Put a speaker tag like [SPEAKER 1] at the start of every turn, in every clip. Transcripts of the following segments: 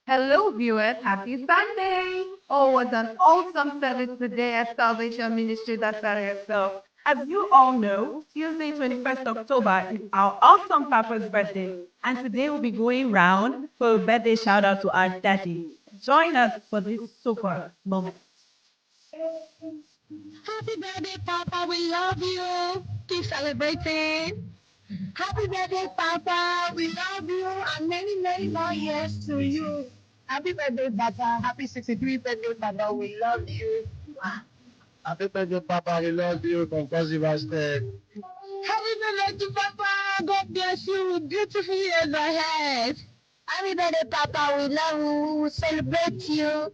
[SPEAKER 1] Hello, viewers. Happy Sunday. Oh, what an awesome service today at Salvation Ministry, that's CRS. As you all know, Tuesday, 21st October is our awesome Papa's birthday. And today we'll be going round for a birthday shout out to our daddy. Join us for this super moment.
[SPEAKER 2] Happy birthday, Papa. We love you. Keep celebrating. Happy birthday, Papa. We love you. And many, many more years to you. Happy birthday, Papa. Happy 63 birthday, Papa. We love you. Happy birthday, Papa. We love you. Conclusive hashtag. Happy birthday to Papa. God bless you with beautiful years ahead. Happy birthday, Papa. We love you. We celebrate you.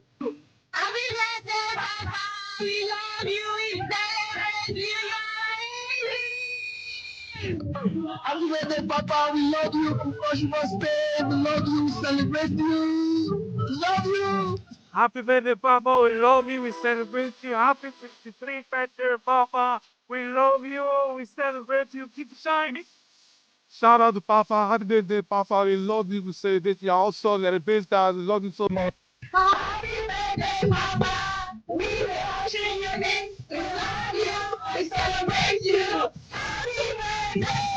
[SPEAKER 2] Happy birthday, Papa. We love you. We celebrate you. Happy birthday, Papa. We love you. Conclusive birthday. We love you. We celebrate you. Love you.
[SPEAKER 3] Happy birthday, Papa. We love you. We celebrate you. Happy 53 birthday, Papa. We love you. We celebrate you. Keep shining. Shout out to Papa. Happy birthday, Papa. We love you. We celebrate you. Also, let it be that we love you so much.
[SPEAKER 2] Happy birthday, Papa. We worship your name. We love you. We celebrate you. Happy birthday.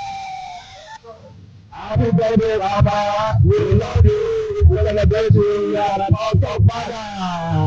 [SPEAKER 2] Happy birthday, Papa. We love you. We celebrate you. You are an awesome father.